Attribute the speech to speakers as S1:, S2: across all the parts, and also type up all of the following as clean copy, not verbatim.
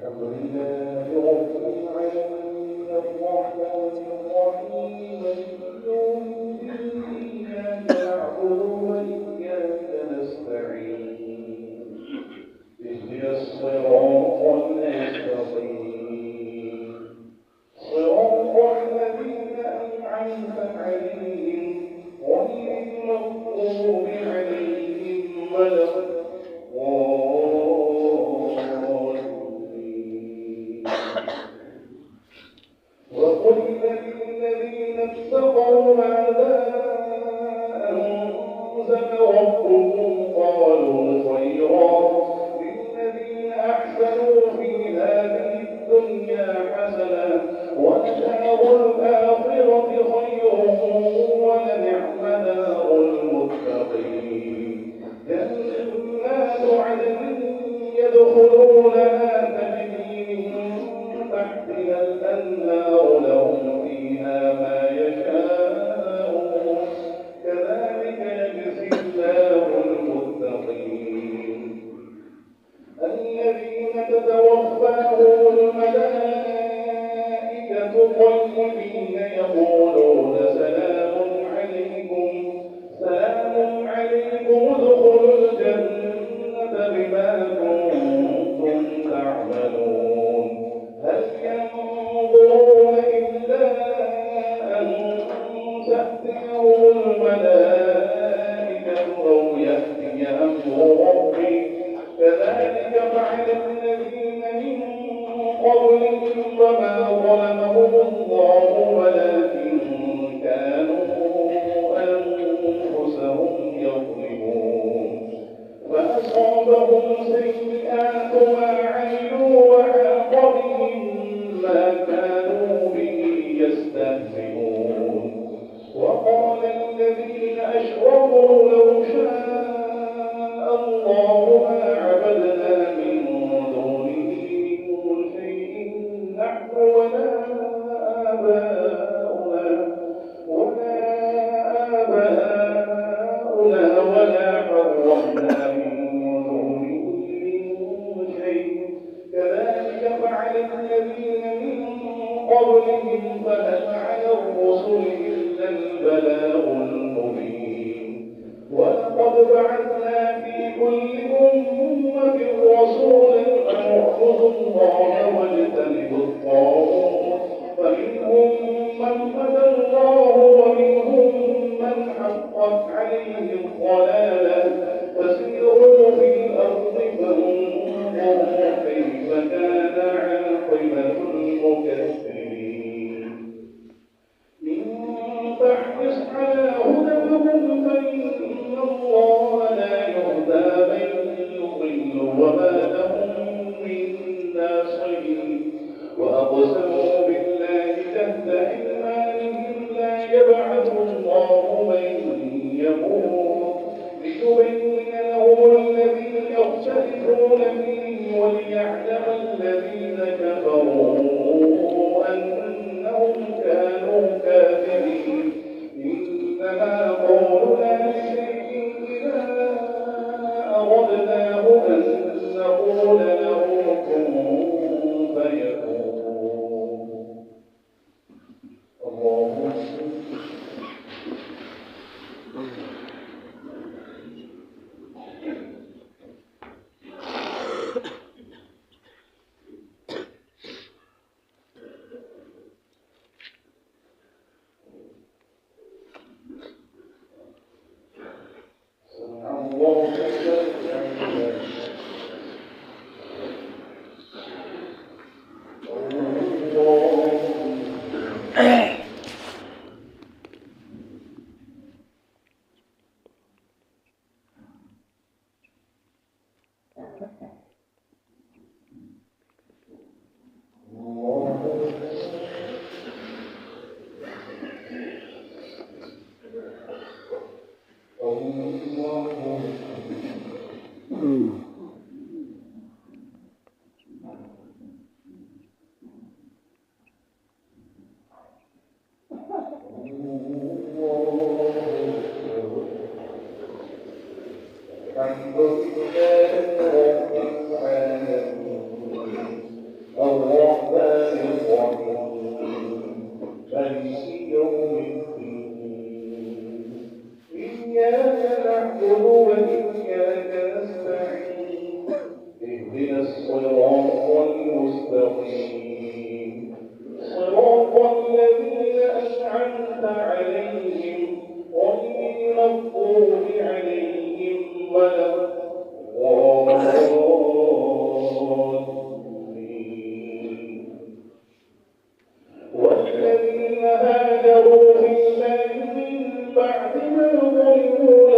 S1: لله رب العالمين الرحمن الرحيم مالك يوم الدين إياك نعبد وإياك نستعين اهدنا الصراط المستقيم صراط الذين أنعمت عليهم غير المغضوب عليهم ولا الضالين وقل للذين اتقوا ماذا أنزل ربكم قالوا خيرا للذين أحسنوا في هذه الدنيا حسنة ولدار الآخرة خير ولنعم دار المتقين جنات عدن يدخلونها تجري من تحتها الأنهار لهم فيها ما يشاءون كذلك يجزي الله المتقين الذين تتوفاهم الملائكة طيبين يقولون سلام عليكم ادخلوا الجنة بما كنتم تعملون هل ينظرون إلا أن تأتيهم الملائكة أو يأتي أمر ربك كذلك فعل الذين من قبلهم وما ظلمهم الله ولكن كانوا أنفسهم يظلمون فأصابهم سيئات ما عملوا وحاق بهم ما كانوا به يستهزئون وقال الذين أشركوا لو شاء الله ما عبدنا من دونه من شيء نحن ولا آباؤنا ولا حرمنا من دونه من شيء كذلك فعل الذين من قبلهم فهل على الرسل إلا البلاغ المبين ولقد بعثنا في كل أمة رسولا أن اعبدوا الله واجتنبوا الطاغوت فمنهم من هدى الله ومنهم من حقت عليه الضلالة فسيروا في الأرض فانظروا كيف كان عاقبة المكذبين إن تحرص على هداهم فإن الله لا يهدى من يضل وما لهم من ناصرين وأقسموا بالله جهد أيمانهم لا يبعث الله من يموت ليبين لهم الذي يختلفون فيه وليعلم الذين كفروا أنهم كانوا كافرين إنما قولنا لشيء إذا أردناه أن نقول له كن فيكون الله الصراط المستقيم صراط الذين أنعمت عليهم غير المغضوب عليهم ولا الضالين والذين هاجروا في الله من بعد ما ظلموا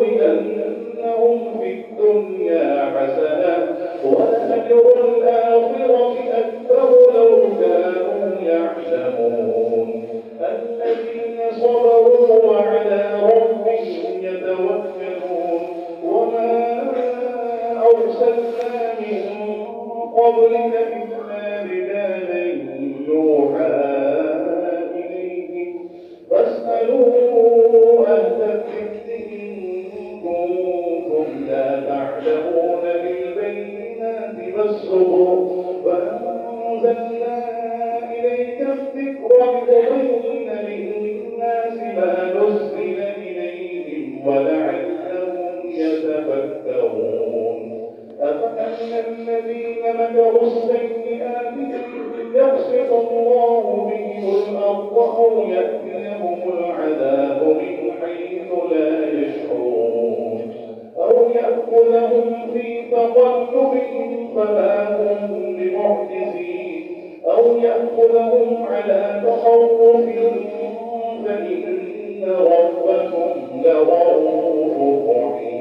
S1: لنبوئنهم في الدنيا حسنة ولأجر الآخرة أكبر لو كانوا يعلمون الذين صبروا وعلى ربهم يتوكلون وما أرسلنا من قبلك إلا رجالا يوحى إليهم فاسألوا أهل الذكر إن كنتم لا تعلمون بالبينات والزبر فأنزلنا إليك الذكر لتبين للناس ما نزل إليهم ولعلهم يتفكرون أفأمن الذين مكروا السيئات يخسف الله بهم الأرض أو يأتيهم العذاب من حيث لا يشعرون أو يأخذهم في تقلبهم فما هم بمعجزين أو يأخذهم على تخوف فإن ربكم لرؤوف رحيم